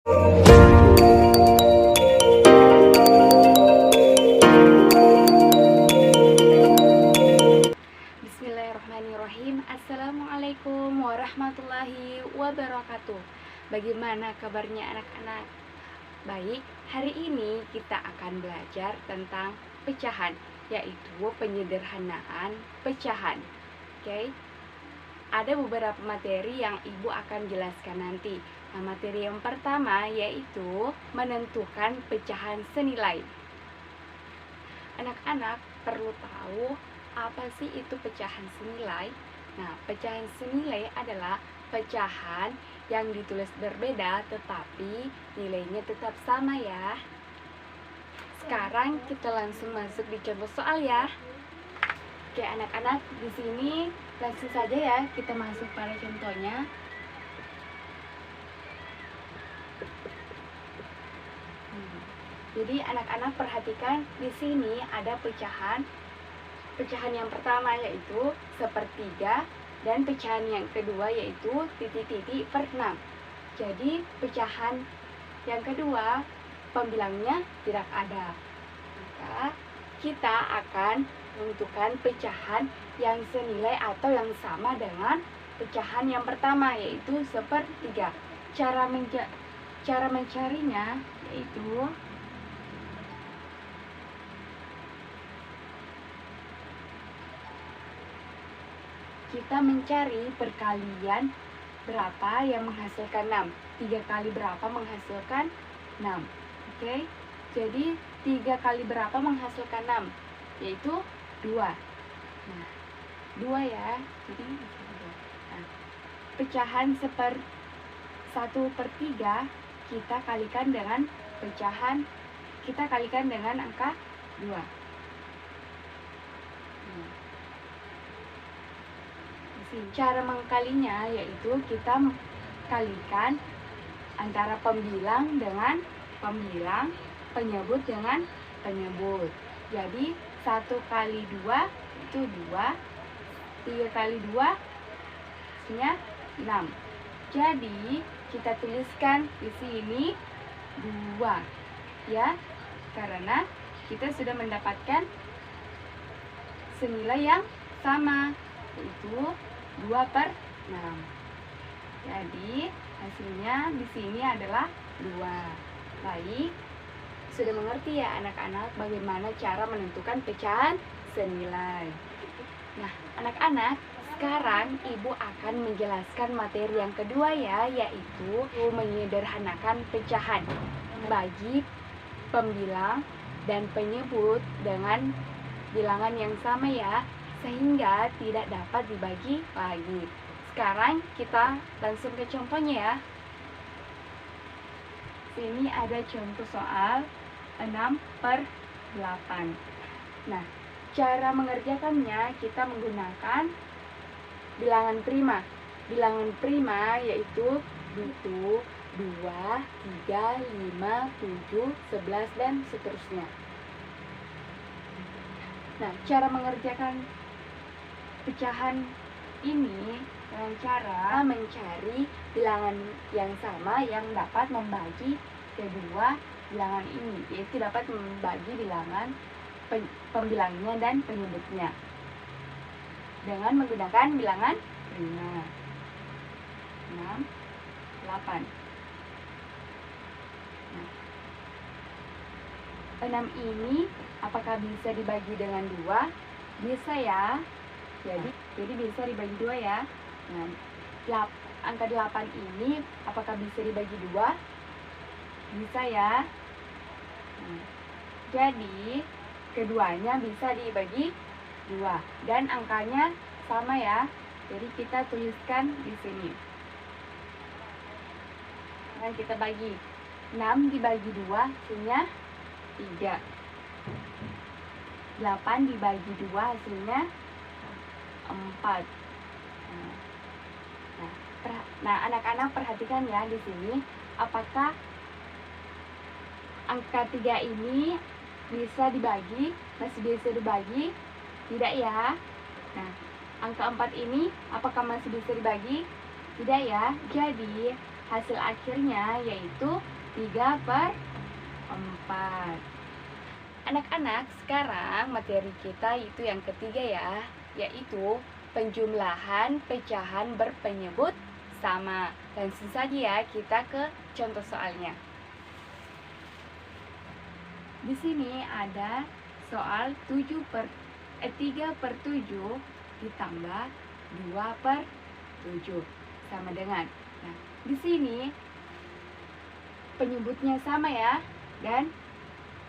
Bismillahirrahmanirrahim. Assalamualaikum warahmatullahi wabarakatuh. Bagaimana kabarnya anak-anak? Baik, hari ini kita akan belajar tentang pecahan, yaitu penyederhanaan pecahan. Oke? Ada beberapa materi yang Ibu akan jelaskan nanti. Nah, materi yang pertama yaitu menentukan pecahan senilai. Anak-anak perlu tahu apa sih itu pecahan senilai? Nah, pecahan senilai adalah pecahan yang ditulis berbeda tetapi nilainya tetap sama ya. Sekarang kita langsung masuk di contoh soal ya. Oke, anak-anak, di sini langsung saja ya kita masuk pada contohnya. Jadi anak-anak perhatikan di sini ada pecahan yang pertama yaitu sepertiga dan pecahan yang kedua yaitu titik-titik per 6. Jadi pecahan yang kedua pembilangnya tidak ada. Maka kita akan menentukan pecahan yang senilai atau yang sama dengan pecahan yang pertama yaitu sepertiga. Cara mencarinya yaitu kita mencari perkalian berapa yang menghasilkan 6. 3 kali berapa menghasilkan 6. Oke? Jadi 3 kali berapa menghasilkan 6? Yaitu 2. Nah, 2 ya. Jadi nah, pecahan 1/3 kita kalikan dengan angka 2. Cara mengkalinya yaitu kita kalikan antara pembilang dengan pembilang, penyebut dengan penyebut. Jadi 1 kali 2 itu 2, 3 kali 2 hasilnya 6. Jadi kita tuliskan di sini 2 ya, karena kita sudah mendapatkan senilai yang sama yaitu 2/6. Jadi hasilnya di sini adalah 2. Baik, sudah mengerti ya anak-anak bagaimana cara menentukan pecahan senilai. Nah, anak-anak, sekarang Ibu akan menjelaskan materi yang kedua ya, yaitu menyederhanakan pecahan bagi pembilang dan penyebut dengan bilangan yang sama ya, sehingga tidak dapat dibagi lagi. Sekarang kita langsung ke contohnya ya. Sini ada contoh soal 6/8. Nah, cara mengerjakannya kita menggunakan bilangan prima. Bilangan prima yaitu 1, 2, 3, 5, 7, 11 dan seterusnya. Nah, cara mengerjakan pecahan ini dengan cara mencari bilangan yang sama yang dapat membagi kedua bilangan ini, yaitu dapat membagi bilangan pembilangnya dan penyebutnya dengan menggunakan bilangan prima. 6, 8. Nah, 6 ini apakah bisa dibagi dengan 2? Bisa ya. Jadi bisa dibagi 2 ya. Nah, angka 8 ini apakah bisa dibagi 2? Bisa ya. Nah, jadi keduanya bisa dibagi 2 dan angkanya sama ya. Jadi kita tuliskan di sini. Dan kita bagi 6 dibagi 2 hasilnya 3. 8 dibagi 2 hasilnya 4. Nah, anak-anak perhatikan ya di sini, apakah angka 3 ini bisa dibagi? Masih bisa dibagi? Tidak ya. Nah, angka 4 ini apakah masih bisa dibagi? Tidak ya. Jadi hasil akhirnya yaitu 3/4. Anak-anak, sekarang materi kita itu yang ketiga ya, yaitu penjumlahan pecahan berpenyebut sama. Langsung saja ya kita ke contoh soalnya. Di sini ada soal 3/7 ditambah 2/7 sama dengan. Nah, di sini penyebutnya sama ya, dan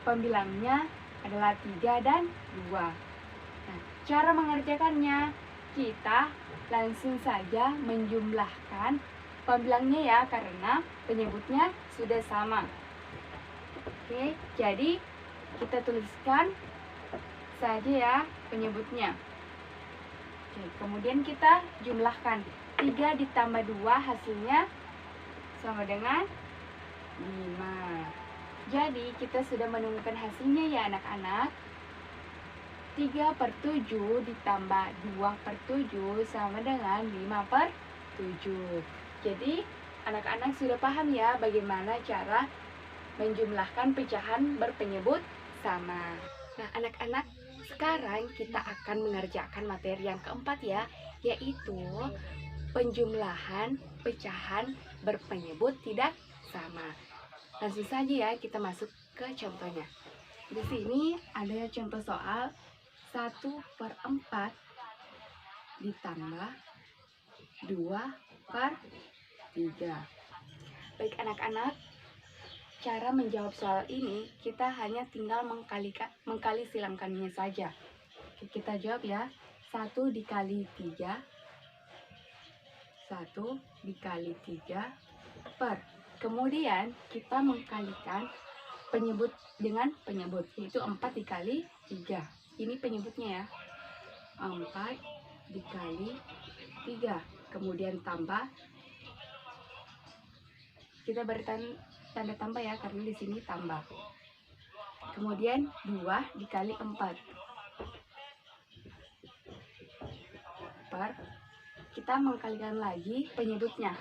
pembilangnya adalah 3 dan 2. Nah, cara mengerjakannya, kita langsung saja menjumlahkan pembilangnya ya, karena penyebutnya sudah sama. Oke, jadi kita tuliskan saja ya penyebutnya. Oke, kemudian kita jumlahkan 3 ditambah 2 hasilnya sama dengan 5. Jadi kita sudah menemukan hasilnya ya anak-anak. 3/7 ditambah 2/7 sama dengan 5/7. Jadi anak-anak sudah paham ya bagaimana cara menjumlahkan pecahan berpenyebut sama. Nah anak-anak, sekarang kita akan mengerjakan materi yang keempat ya, yaitu penjumlahan pecahan berpenyebut tidak sama. Langsung saja ya kita masuk ke contohnya. Di sini ada contoh soal 1/4 ditambah 2/3. Baik anak-anak, cara menjawab soal ini kita hanya tinggal mengkali silangkannya saja. Kita jawab ya. 1 dikali 3, 1 dikali 3 per. Kemudian kita mengkalikan penyebut dengan penyebut, yaitu 4 dikali 3. Ini penyebutnya ya, 4 dikali 3. Kemudian tambah, kita beri tanda tambah ya, karena di sini tambah. Kemudian 2 dikali 4 per. Kita mengkalikan lagi penyebutnya,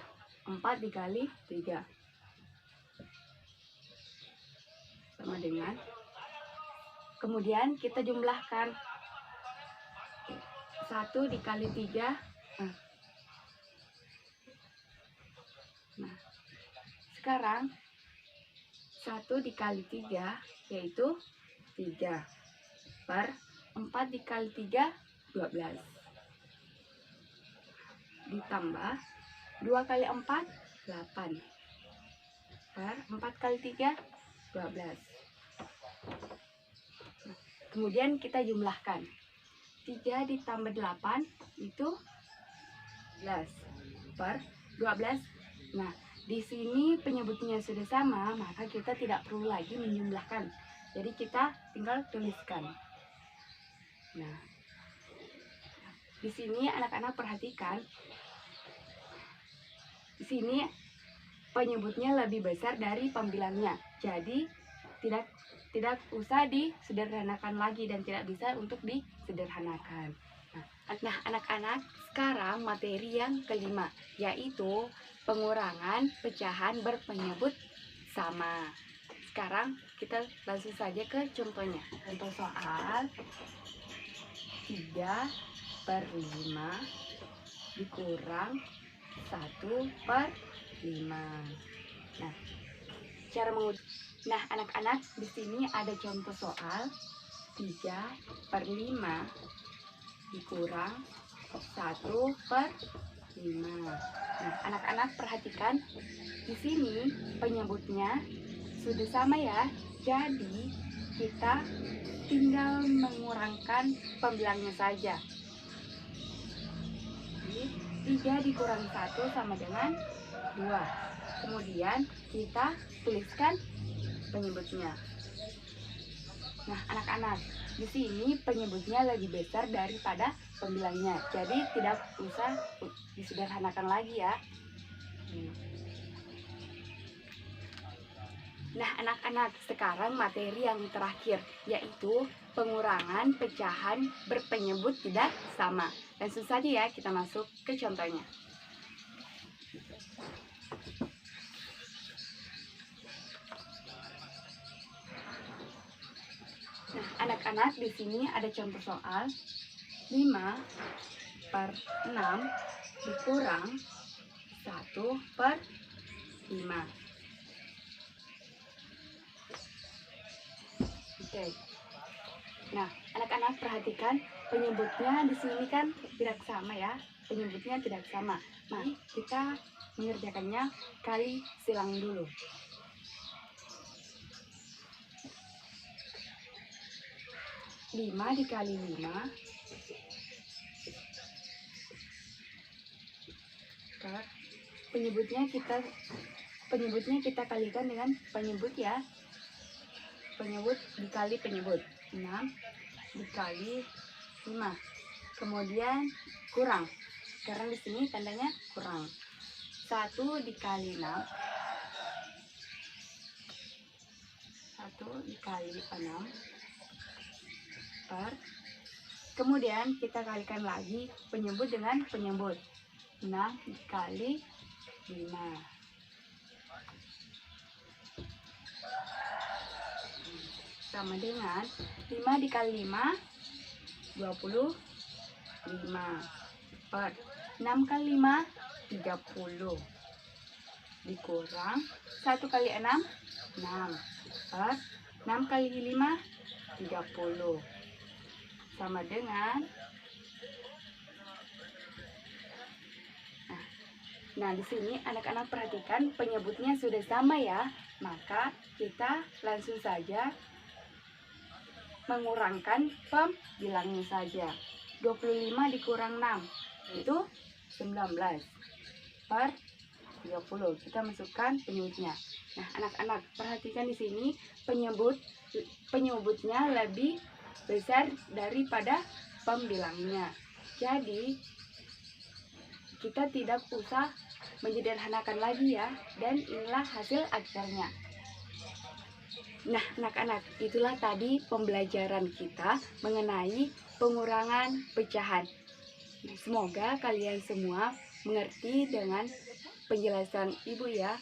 4 dikali 3 sama dengan. Kemudian kita jumlahkan 1 dikali 3. Nah, sekarang 1 dikali 3 yaitu 3 per 4 dikali 3 12 ditambah 2 kali 4 8 per 4 kali 3 12. Kemudian kita jumlahkan 3 ditambah 8 itu 11 per 12. Nah, di sini penyebutnya sudah sama, maka kita tidak perlu lagi menjumlahkan. Jadi kita tinggal tuliskan. Nah, di sini anak-anak perhatikan. Di sini penyebutnya lebih besar dari pembilangnya. Jadi tidak usah disederhanakan lagi dan tidak bisa untuk disederhanakan. Nah, anak-anak, sekarang materi yang kelima, yaitu pengurangan pecahan berpenyebut sama. Sekarang kita langsung saja ke contohnya. Contoh soal 3/5 dikurang 1/5. Nah, cara Nah, anak-anak, di sini ada contoh soal 3/5 dikurang 1/5. Nah, anak-anak perhatikan, di sini penyebutnya sudah sama ya. Jadi kita tinggal mengurangkan pembilangnya saja. Jadi 3 dikurang 1 sama dengan 2. Kemudian kita tuliskan penyebutnya. Nah, anak-anak, di sini penyebutnya lebih besar daripada pembilangnya. Jadi tidak usah disederhanakan lagi ya. Nah, anak-anak, sekarang materi yang terakhir, yaitu pengurangan pecahan berpenyebut tidak sama. Langsung saja ya kita masuk ke contohnya. anak-anak, di sini ada contoh soal 5/6 dikurang 1/5. Oke. Nah, anak-anak perhatikan penyebutnya di sini kan tidak sama ya. Penyebutnya tidak sama. Nah, kita mengerjakannya kali silang dulu. 5 dikali 5 penyebutnya kita kalikan dengan penyebut ya. Penyebut dikali penyebut. 6 dikali 5. Kemudian kurang. Karena di sini tandanya kurang. 1 dikali 6. 1 dikali 6 per. Kemudian kita kalikan lagi penyebut dengan penyebut. 6 dikali 5. Sama dengan 5 dikali 5 25 per 6 kali 5 30 dikurang 1 kali 6 6 per 6 kali 5 30 sama dengan Nah, di sini anak-anak perhatikan penyebutnya sudah sama ya. Maka kita langsung saja mengurangkan pembilangnya saja. 25 dikurang 6 itu 19 per 30. Kita masukkan penyebutnya. Nah, anak-anak perhatikan di sini penyebutnya lebih besar daripada pembilangnya. Jadi kita tidak usah menyederhanakan lagi ya, dan inilah hasil akhirnya. Nah, anak-anak, itulah tadi pembelajaran kita mengenai pengurangan pecahan. Semoga kalian semua mengerti dengan penjelasan Ibu ya.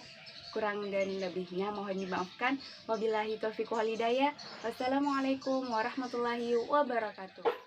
Kurang dan lebihnya mohon dimaafkan. Wabillahi taufiq wal hidayah. Wassalamualaikum warahmatullahi wabarakatuh.